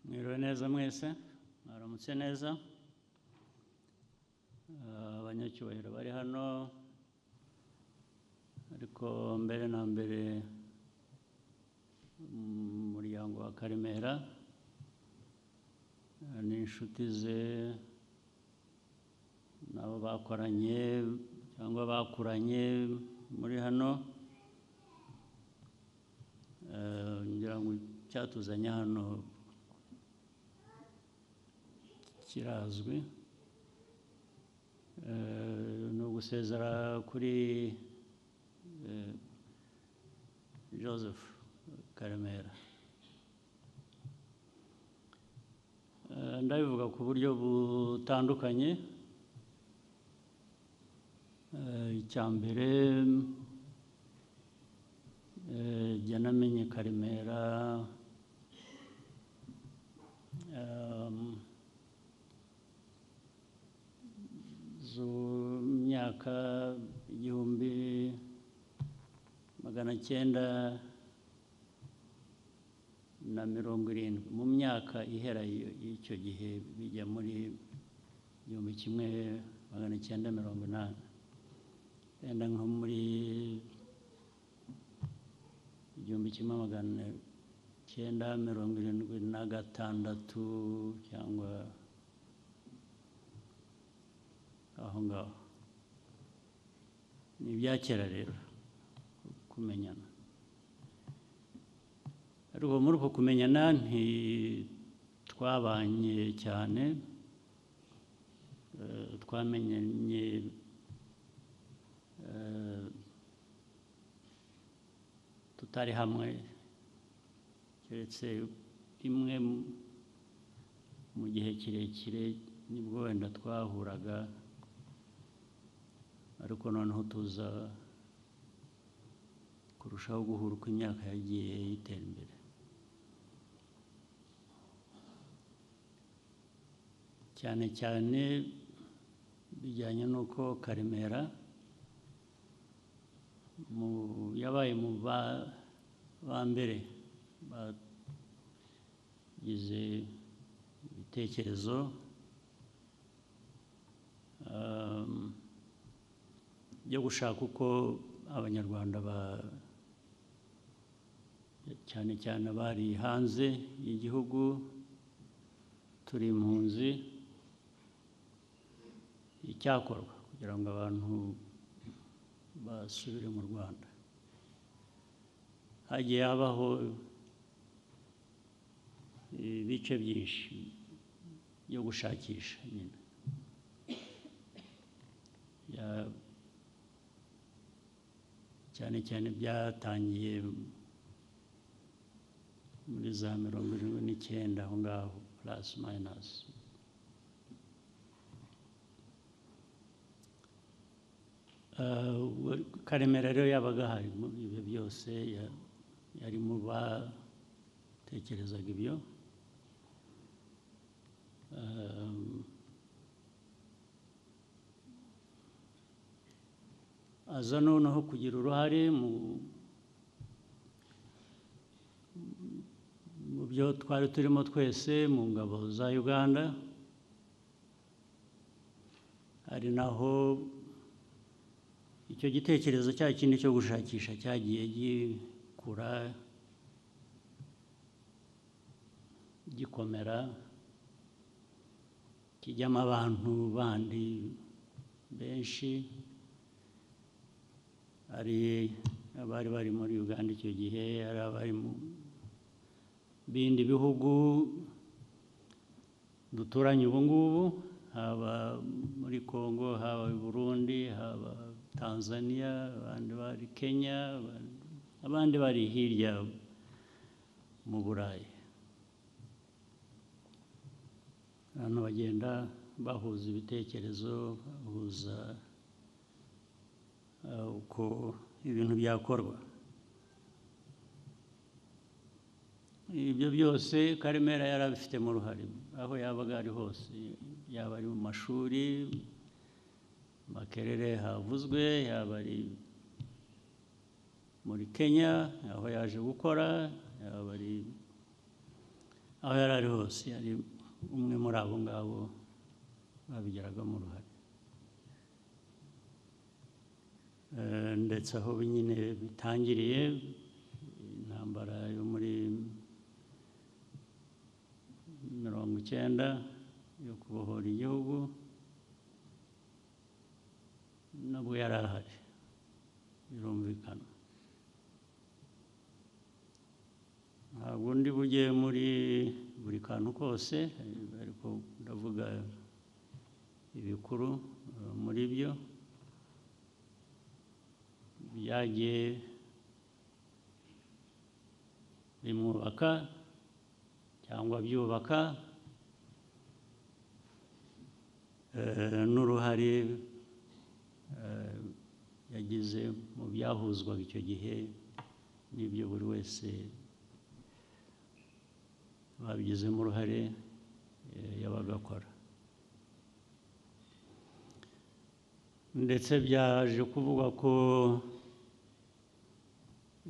Mwiriwe neza mwese, mwaramutse neza. Abanyacyubahiro bari hano, ariko mbere na mbere umuryango wa Karemera n'inshuti ze nabo bakoranye cyangwa bakuranye muri hano, ngira ngo icyatuzanye hano kirazwi, ni ugusezera kuri Joseph Karemera. Ndabivuga ku buryo butandukanye. Icya mbere, jya namenye Karemera myaka 1970, mu myaka ihera y'icyo gihe bijya muri 1980, wenda nko muri 1976 cyangwa aho ngaho. Ni ibya kera rero kumenyana, ariko muri uko kumenyana ntitwabanye cyane. Twamenyanye tutari hamwe, keretse imwe mu gihe kirekire nibwo wenda twahuraga, ariko noneho tuza kurushaho guhura uko imyaka yagiye yitera imbere. Cyane cyane bijyanye n'uko Karemera yabaye mu ba mbere bagize ibitekerezo byo gushaka uko Abanyarwanda cyane cyane abari hanze y'igihugu, turi impunzi, icyakorwa kugira ngo abantu basubire mu Rwanda. Hagiye habaho ibice byinshi byo gushakisha nyine, cyane cyane byatangiye muri za 79 aho ngaho plus minus. Karemera rero yabaga hari muri ibyo byose, yari mu batekerezaga ibyo. Aza noneho kugira uruhare mu byo twari turimo twese mu ngabo za Uganda, ari naho icyo gitekerezo cya kindi cyo gushakisha cyagiye gikura gikomera, kijyamo abantu bandi benshi, ari abari bari muri Uganda icyo gihe, ari abari mu bindi bihugu duturanye ubu ngubu, haba muri Congo, haba i Burundi, haba Tanzania, abandi bari Kenya, abandi bari hirya mu Burayi. Abantu bagenda bahuza ibitekerezo, bahuza uko ibintu byakorwa. Ibyo byose Karemera yari abifitemo uruhare aho yabaga ari hose, yaba ari mu mashuri Makerere havuzwe, yaba ari muri Kenya aho yaje gukora, yaba ari aho yari ari hose yari umwe muri abo ngabo babigiragamo uruhare. Ndetse aho nyine bitangiriye intambara yo muri 1990 yo kubohora igihugu, nabwo yari ahari birumvikana. Ntabwo ndi bujye muri buri kantu kose, ariko ndavuga ibikuru muri byo byagiye bimwubaka cyangwa byubaka, n'uruhare yagize mu byahuzwaga icyo gihe n'ibyo buri wese babigizemo uruhare yabaga akora. Ndetse byaje kuvuga ko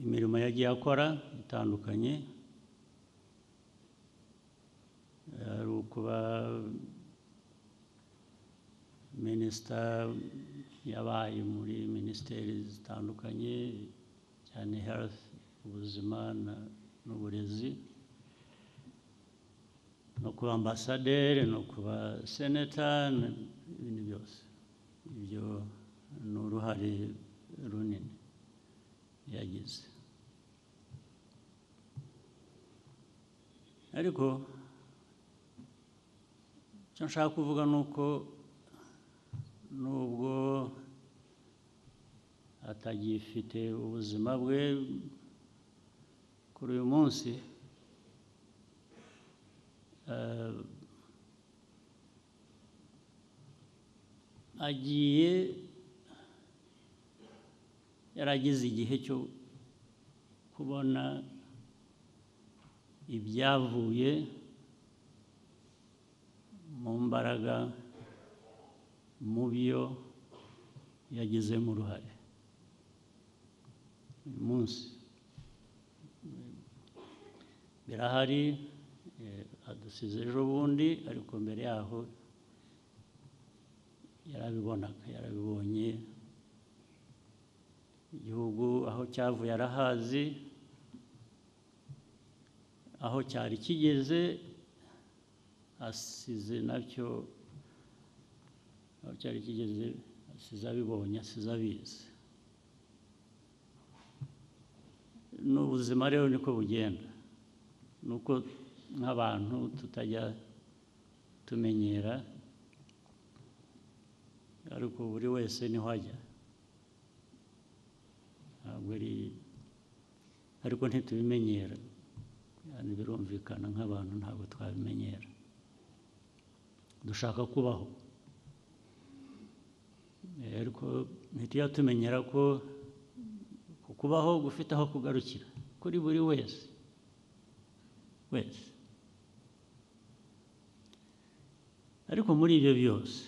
imirimo yagiye akora itandukanye, ari ukuba minisita, yabaye muri minisiteri zitandukanye cyane health, ubuzima n'uburezi, no kuba ambasaderi, no kuba seneta n'ibindi byose. Ibyo ni uruhare runini yagize. Ariko icyo nshaka kuvuga ni uko nubwo atagifite ubuzima bwe kuri uyu munsi, yaragize igihe cyo kubona ibyavuye mu mbaraga mu byo yagizemo uruhare. Uyu munsi birahari, adusize ejo bundi, ariko mbere yaho yarabibonaga, yarabibonye. Igihugu aho cyavuye arahazi, aho cyari kigeze asize nacyo, aho cyari kigeze asize abibonye, asize abizi. N'ubuzima rero niko bugenda, nuko nk'abantu tutajya tumenyera, ariko buri wese niho ajya. Ntabwo ari, ariko ntitubimenyera, yani birumvikana nk'abantu ntabwo twabimenyera. Dushaka kubaho, ariko ntitujya tumenyera ko kubaho gufite aho kugarukira kuri buri wese. Ariko muri ibyo byose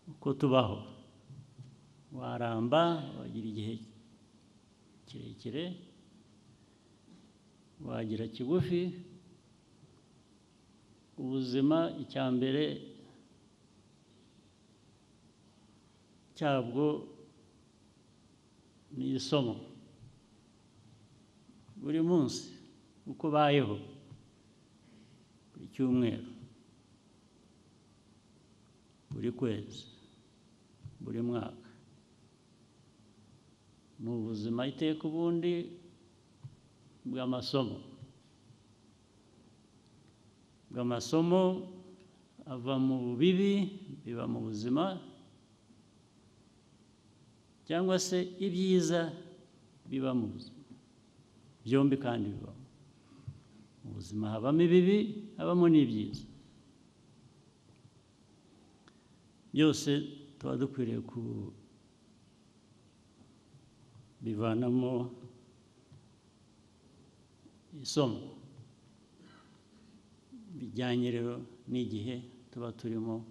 uko tubaho, waramba, wagira igihe kirekire, wagira kigufi. Ubuzima icya mbere cyabwo ni isomo. Buri munsi uko ubayeho, buri cyumweru, buri kwezi, buri mwaka, ni ubuzima iteka ubundi bw'amasomo. Bw'amasomo ava mu bibi biba mu buzima, cyangwa se ibyiza biba mu buzima. Byombi kandi bibamo. Mu buzima habamo ibibi, habamo n'ibyiza. Byose tuba dukwiriye kubivanamo isomo bijyanye rero n'igihe tuba turimo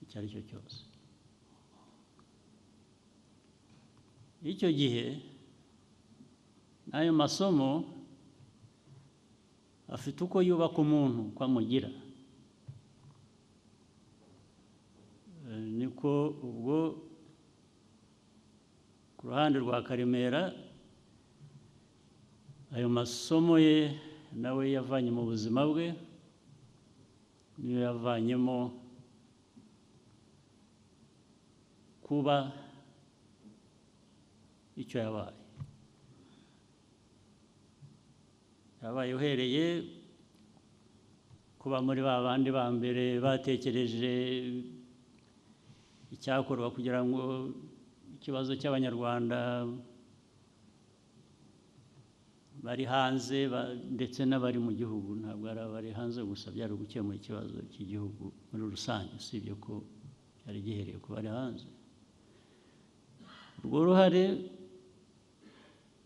icyo ari cyo cyose. Icyo gihe n'ayo masomo afite uko yubaka umuntu uko amugira. Niko ubwo ku ruhande rwa Karemera ayo masomo ye nawe yavanye mu buzima bwe, niyo yavanyemo kuba icyo yabaye. Yabaye uhereye kuba muri ba bandi ba mbere batekereje icyakorwa kugira ngo ikibazo cy'Abanyarwanda bari hanze ndetse n'abari mu gihugu, ntabwo ari abari hanze gusa, byari gukemura ikibazo cy'igihugu muri rusange, usibye ko cyari gihereye ku bari hanze. Urwo ruhare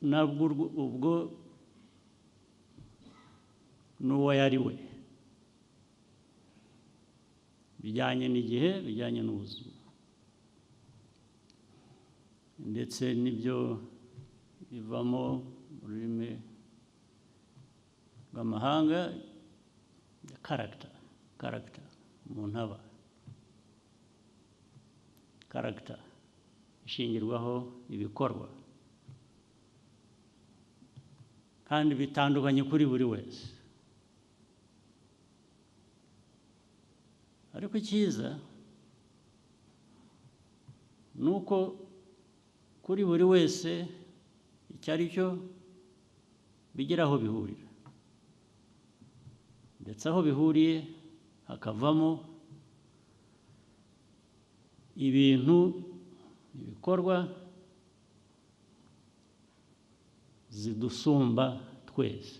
nabwo ubwo n'uwo yari we, bijyanye n'igihe, bijyanye n'ubuzima, ndetse n'ibyo bivamo mu rurimi rw'amahanga karagita umuntu aba, karagita ishingirwaho ibikorwa kandi bitandukanye kuri buri wese. Ariko icyiza ni uko kuri buri wese icyo ari cyo bigira aho bihurira, ndetse aho bihuriye hakavamo ibintu, ibikorwa zidusumba twese.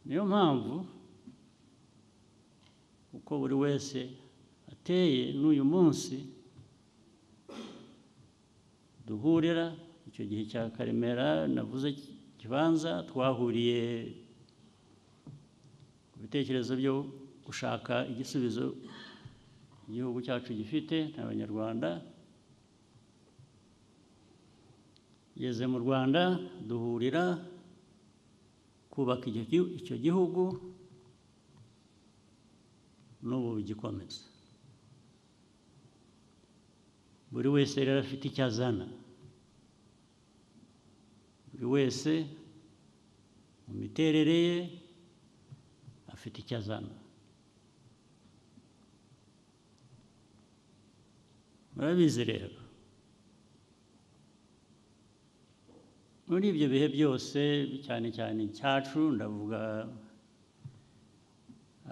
Niyo mpamvu uko buri wese ateye n'uyu munsi duhurira, icyo gihe cya Karemera navuze kibanza, twahuriye ku bitekerezo byo gushaka igisubizo igihugu cyacu gifite n'Abanyarwanda. Ngeze mu Rwanda duhurira kubaka icyo gihugu, n'ubu bigikomeza. Buri wese rero afite icyo azana, buri wese mu miterere ye afite icyo azana. Murabizi rero, muri ibyo bihe byose, cyane cyane icyacu, ndavuga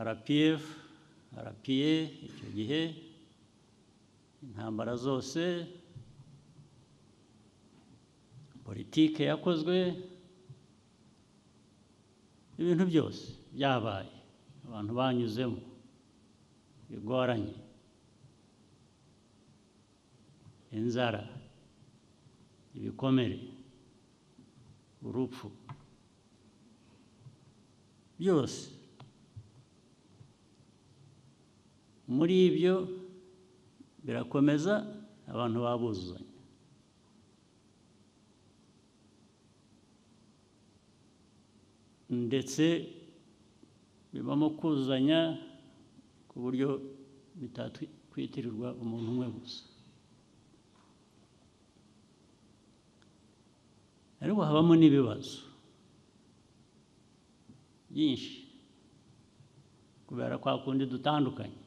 RPF, RPA, icyo gihe intambara zose, politike yakozwe, ibintu byose byabaye, abantu banyuzemo bigoranye, inzara, ibikomere, urupfu, byose. Muri ibyo birakomeza, abantu babuzuzanya. Ndetse bibamo kuzuzanya ku buryo bitakwitirirwa umuntu umwe gusa. Ariko habamo n'ibibazo byinshi kubera kwa kundi dutandukanye,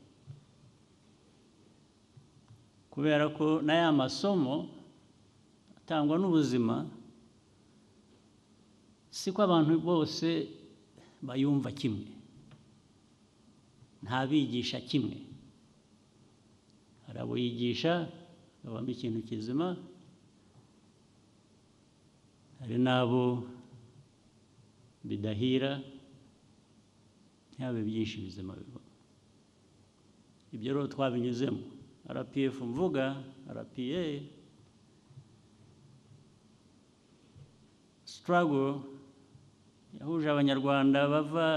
kubera ko n'aya masomo atangwa n'ubuzima siko abantu bose bayumva kimwe, nta bigisha kimwe. Hari abo yigisha habamo ikintu kizima, hari n'abo bidahira ntihabe byinshi bizima biba. Ibyo rero twabinyuzemo, RPF mvuga, RPA, struggle yahuje Abanyarwanda bava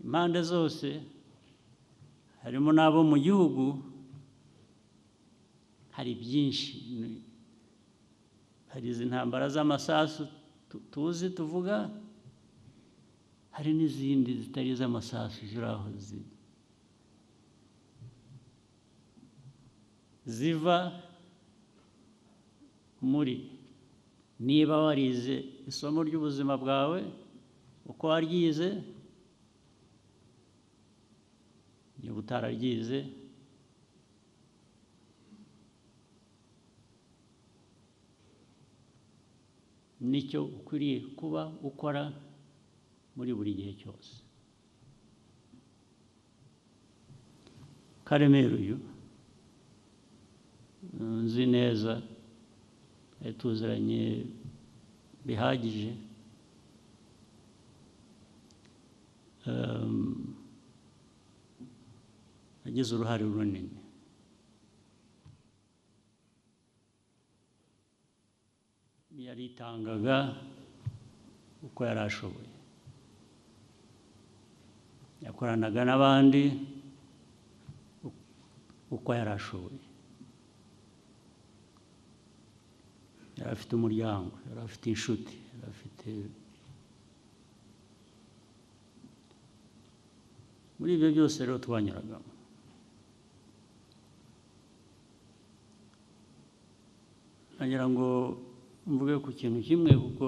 impande zose, harimo n'abo mu gihugu. Hari byinshi, hari izi ntambara z'amasasu tuzi tuvuga, hari n'izindi zitari iz'amasasu ziri aho ziva muri, niba warize isomo ry'ubuzima bwawe uko waryize, niba utararyize nicyo ukwiriye kuba ukora muri buri gihe cyose. Karemera uyu nzi neza, tuziranye bihagije, yagize uruhare runini. Yaritangaga uko yari ashoboye, yakoranaga n'abandi uko yari ashoboye. Yari afite umuryango, yari afite inshuti, yari afite, muri ibyo byose rero twanyuragamo. Nagira ngo mvuge ku kintu kimwe kuko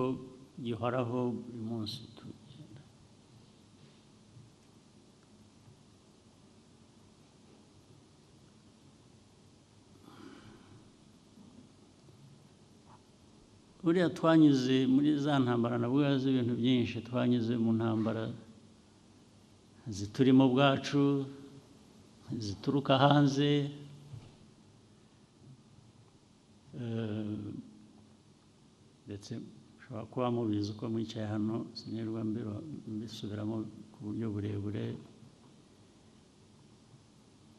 gihoraho buri munsi tugenda. Buriya twanyuze muri za ntambara, navuga z'ibintu byinshi, twanyuze mu ntambara ziturimo ubwacu, zituruka hanze, ndetse ushobora kuba mubizi uko mwicaye hano, sinirwa mbisubiramo ku buryo burebure.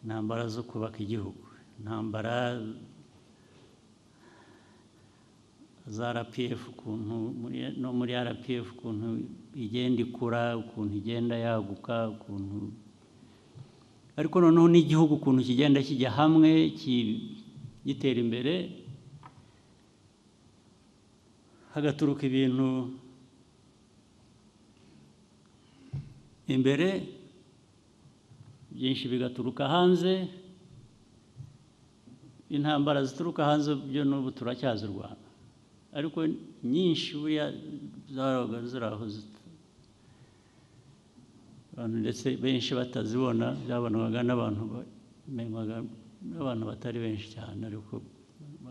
Intambara zo kubaka igihugu, intambara za RPF, ukuntu no muri RPF ukuntu igenda ikura, ukuntu igenda yaguka, ukuntu ariko noneho n'igihugu ukuntu kigenda kijya hamwe gitera imbere, hagaturuka ibintu imbere, byinshi bigaturuka hanze. Intambara zituruka hanze byo n'ubu turacyazirwana, ariko nyinshi buriya zarabaga ziri aho abantu ndetse benshi batazibona, byabonwaga n'abantu batari benshi cyane, ariko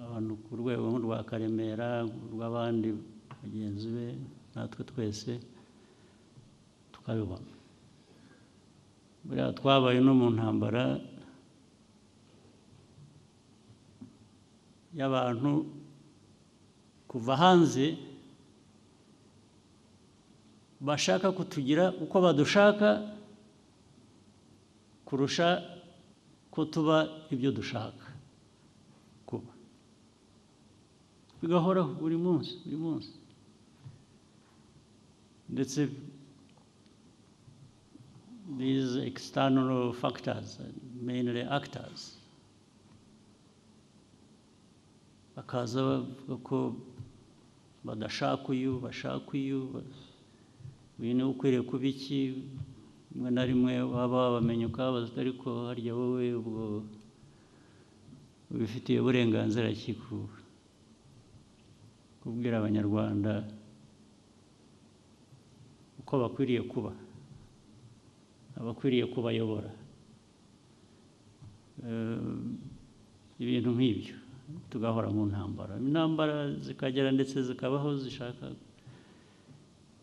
abantu ku rwego rwa Karemera, rw'abandi bagenzi be, natwe twese tukabibona. Buriya twabaye no mu ntambara y'abantu kuva hanze bashaka kutugira uko badushaka kurusha ko tuba ibyo dushaka kuba. Bigahoraho buri munsi buri munsi, ndetse these external factors, mainly actors, bakaza bavuga ko badashaka uyu, bashaka uyu, uyu niwe ukwiriye kuba iki. Rimwe na rimwe waba wabamenya ukababaza, ariko harya wowe ubwo ubifitiye uburenganzira ki kubwira Abanyarwanda uko bakwiriye kuba, abakwiriye kubayobora, ibintu nk'ibyo. Tugahora mu ntambara, intambara zikagera ndetse zikabaho zishaka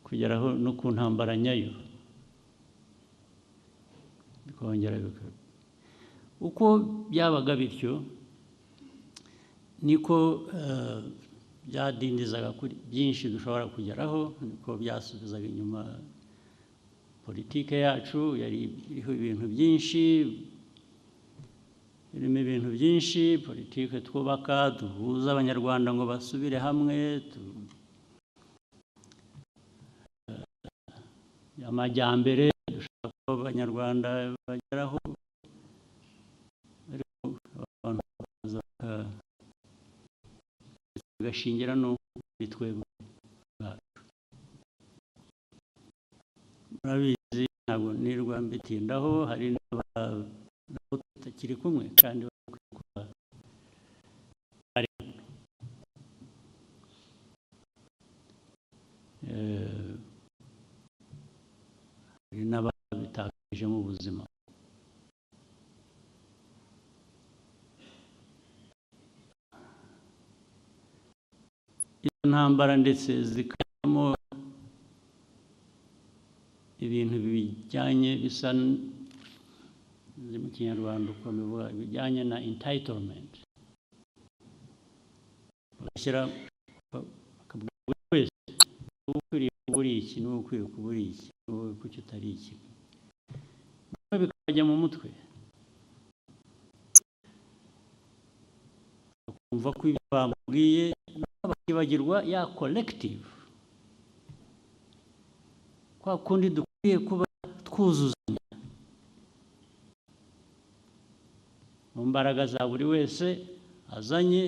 kugeraho no ku ntambara nyayo, bikongera uko byabaga bityo niko byadindizaga kuri byinshi dushobora kugeraho, niko byasubizaga inyuma politike yacu. Yari iriho ibintu byinshi, irimo ibintu byinshi, politike twubaka, duhuza Abanyarwanda ngo basubire hamwe, amajyambere dushaka ko Abanyarwanda bageraho, ariko abantu bagashingira no kuri twebwe ubwacu. Murabizi ntabwo nirwa mbitindaho, hari n'abo tutakiri kumwe kandi bakwiye kuba ari hari n'ababitakaje mu buzima. Izo ntambara ndetse zikajyamo ibintu bijyanye bisa mu kinyarwanda uko bivuga, bijyanye na entitlement. Bagashyira bakabwira buri wese uba ukwiriye kuba uri iki n'uba ukwiye kuba uri iki, wowe kuki utari iki, bikajya mu mutwe bakumva ko ibyo bamubwiye bakibagirwa ya collective, kwa kundi dukwiye kuba twuzuzanya mu mbaraga za buri wese azanye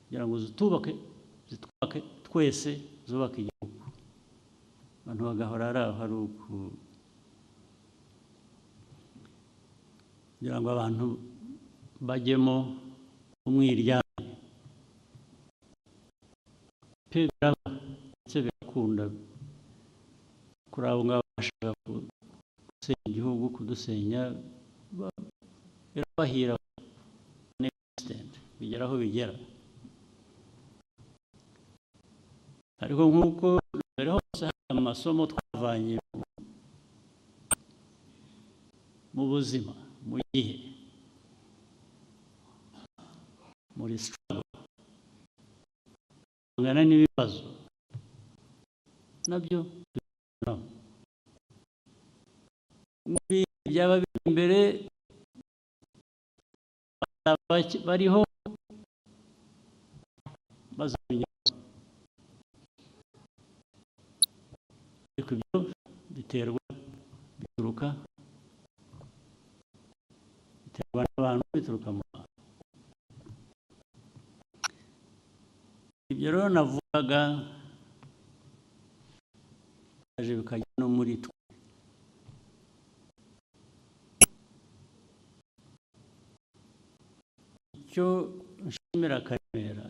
kugira ngo zitwubake twese, zubake igihugu. Abantu bagahora ari aho, hari kugira ngo abantu bajyemo umwiryane pe biraba ndetse birakunda kuri abo ngabo bashaka gusenya igihugu, kudusenya, birabahira bigera aho bigera. Ariko nk'uko mbere hose hari amasomo twavanye mu buzima, mu gihe, muri struggle, guhangana n'ibibazo nabyo byaba biri imbere bariho bazabimenya, ariko ibyo biterwa n'abantu, bituruka mu bantu. Ibyo rero navugaga byaje bikajya no muri twe. Icyo nshimira Karemera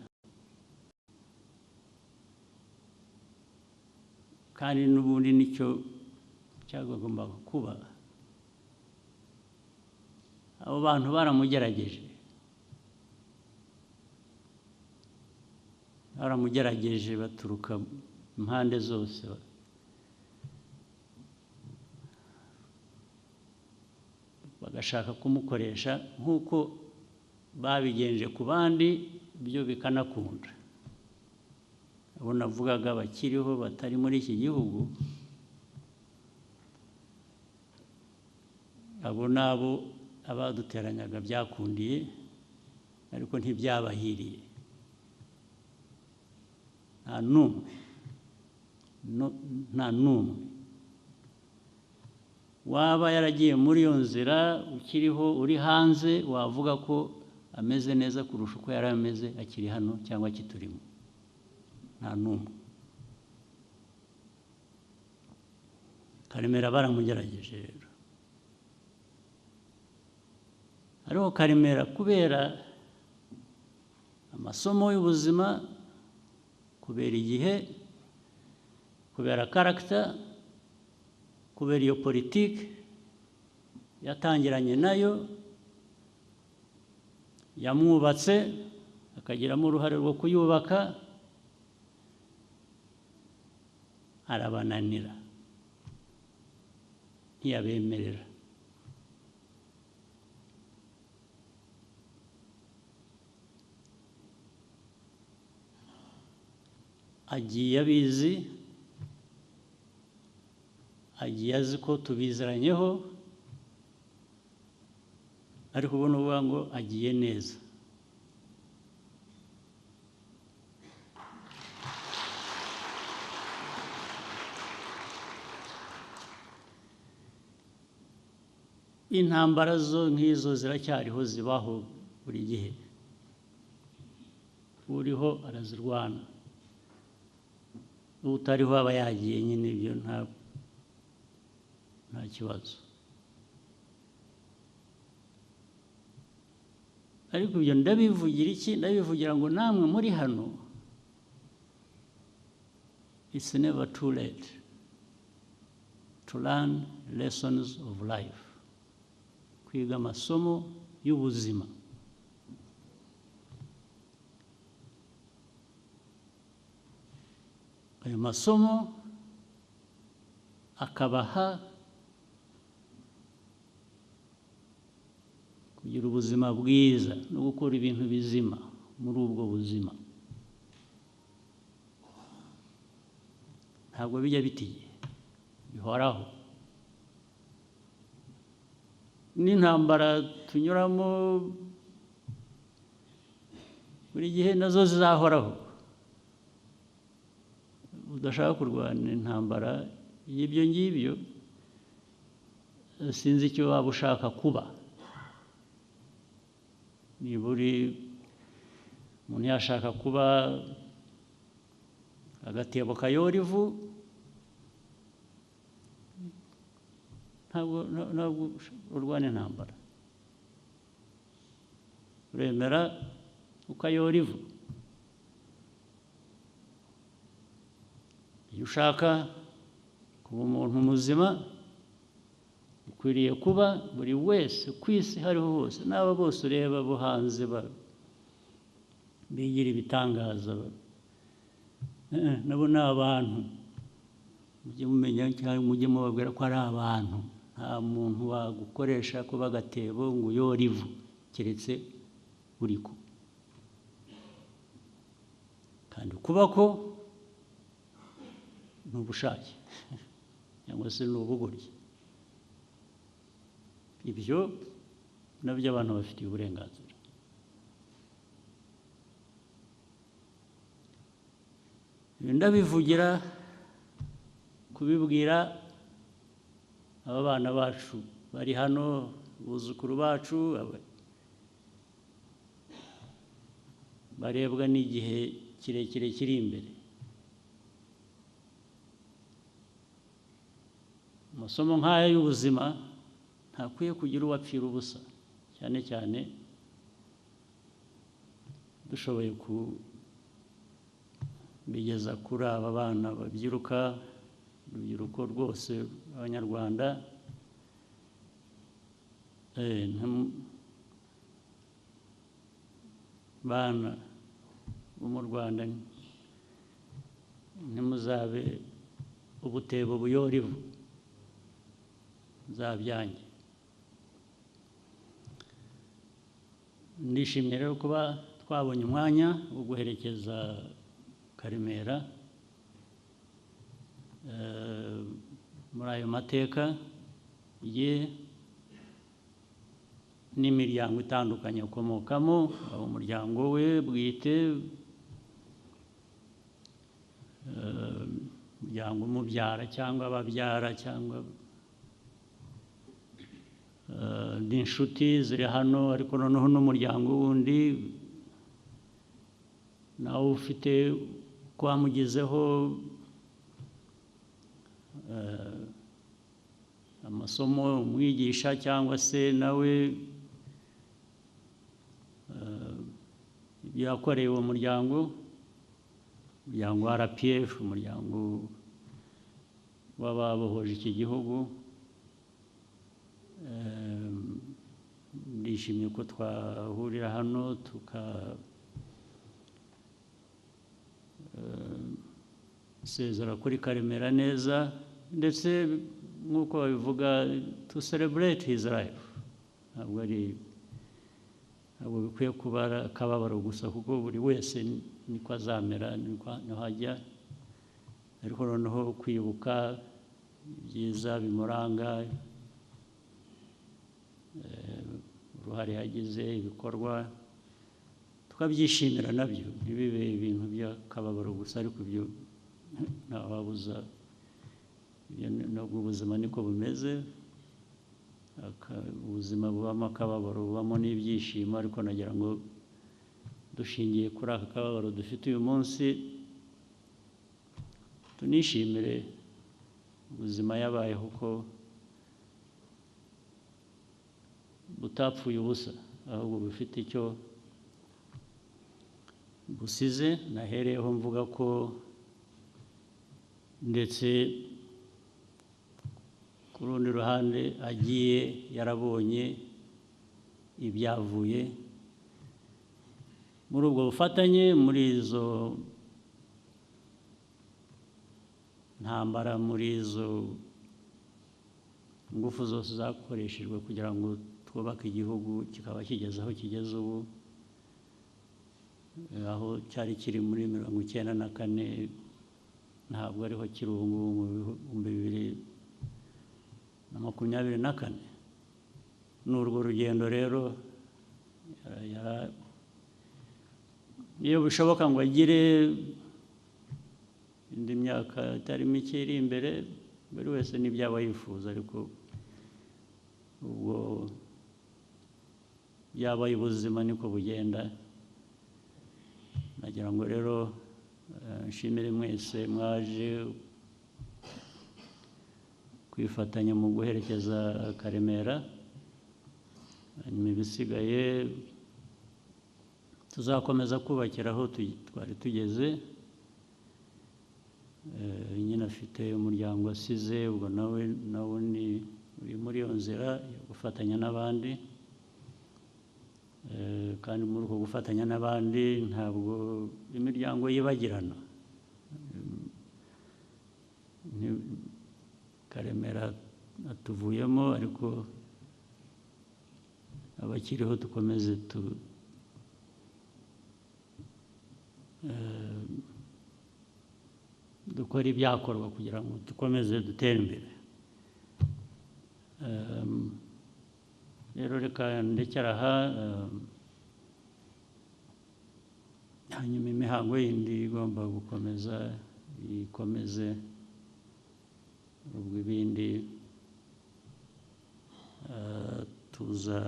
kandi n'ubundi nicyo cyagombaga kuba, abo bantu baramugerageje baturuka impande zose, bagashaka kumukoresha nk'uko babigenje ku bandi, byo bikanakunda. Abo navugaga bakiriho batari muri iki gihugu, abo nabo abaduteranyaga byakundiye, ariko ntibyabahiriye. Nta n'umwe waba yaragiye muri iyo nzira ukiriho uri hanze wavuga ko ameze neza kurusha uko yari ameze akiri hano cyangwa akiturimo. Nta n'umwe. Karemera baramugerageje rero, ariko Karemera kubera amasomo y'ubuzima, kubera igihe, kubera karagita, kubera iyo politiki yatangiranye nayo, yamwubatse akagiramo uruhare rwo kuyubaka, arabananira, ntiyabemerera. Agiye abizi, agiye azi ko tubiziranyeho, ariko ubona uvuga ngo agiye neza. Intambara zo nk'izo ziracyariho, zibaho buri gihe. uriho arazirwana, utariho aba yagiye nyine, ibyo nta kibazo. ariko ibyo ndabivugira iki? Ndabivugira ngo namwe muri hano, it's never too late to learn lessons of life, kwiga amasomo y'ubuzima. Ayo masomo akabaha kugira ubuzima bwiza no gukora ibintu bizima muri ubwo buzima. Ntabwo bijya bitiye, bihoraho. N'intambara tunyuramo buri gihe nazo zizahoraho. Udashaka kurwana intambara y'ibyo ngibyo, sinzi icyo waba ushaka kuba. Niba umuntu yashaka kuba agatebo kayora ivu, ntabwo urwana intambara. Uremera ukayora ivu. Iyo ushaka kuba umuntu muzima, ukwiriye kuba buri wese ku isi hariho hose, n'aba bose ureba bo hanze bigira ibitangaza, nabo ni abantu. Mujye mumenya cyangwa mujye mubabwira ko ari abantu. Nta muntu wagukoresha kuba agatebo ngo uyore ivu, keretse uri ko. Kandi kuba ko ni ubushake cyangwa se ni ubugoryi. Ibyo nabyo abantu bafitiye uburenganzira. Ndabivugira kubibwira aba bana bacu bari hano, abuzukuru bacu, barebwa n'igihe kirekire kiri imbere. Amasomo nk'aya y'ubuzima ntakwiye kugira uwapfira ubusa, cyane cyane dushoboye kubigeza kuri aba bana babyiruka, urubyiruko rwose Abanyarwanda. Bana bo mu Rwanda, ntimuzabe ubutebo buyora ivu, nzabyange. Ndishimye rero kuba twabonye umwanya wo guherekeza Karemera muri ayo mateka ye n'imiryango itandukanye akomokamo, umuryango we bwite, umuryango umubyara cyangwa ababyara, cyangwa n'inshuti ziri hano, ariko noneho n'umuryango wundi nawe ufite ko wamugezeho amasomo, umwigisha cyangwa se nawe ibyo yakoreye uwo muryango wa RPF, umuryango w'ababohoje iki gihugu. Ndishimye ko twahurira hano tukasezera kuri Karemera neza, ndetse nk'uko babivuga, to celebrate his life. Ntabwo bikwiye kuba akababaro gusa, kuko buri wese niko azamera, niko hajya. Ariko noneho kwibuka ibyiza bimuranga, uruhare yagize, ibikorwa, tukabyishimira nabyo, ntibibe ibintu by'akababaro gusa. Ariko ibyo ntawabuza, nubwo ubuzima niko bumeze, ubuzima bubamo akababaro, bubamo n'ibyishimo. Ariko nagira ngo dushingiye kuri aka kababaro dufite uyu munsi, tunishimire ubuzima yabayeho ko butapfuye ubusa, ahubwo bufite icyo busize. Nahereyeho mvuga ko ndetse ku rundi ruhande agiye yarabonye ibyavuye muri ubwo bufatanye, muri izo ntambara, muri izo ingufu zose zakoreshejwe kugira ngo twubake igihugu kikaba kigeze aho kigeze ubu, aho cyari kiri muri 1994 ntabwo ariho kiri ubu ngubu mu 2024. Ni urwo rugendo rero iyo bishoboka ngo agire indi myaka itari mike iri imbere, buri wese n'ibyaba yifuza, ariko ubwo yabaye ubuzima niko bugenda. Nagira ngo rero nshimire mwese mwaje kwifatanya mu guherekeza Karemera, hanyuma ibisigaye tuzakomeza kubakira aho twari tugeze. Nyine afite umuryango asize, ubwo nawe ni uri muri iyo nzira yo gufatanya n'abandi, kandi muri uko gufatanya n'abandi ntabwo imiryango yibagirana. Karemera atuvuyemo, ariko abakiriho dukomeze dukora ibyakorwa kugira ngo dukomeze dutere imbere. Rero reka ndekere aha, hanyuma imihango yindi igomba gukomeza ikomeze, ubwo ibindi tuza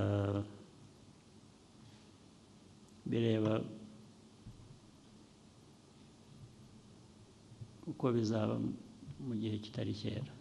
bireba uko bizaba mu gihe kitari kera.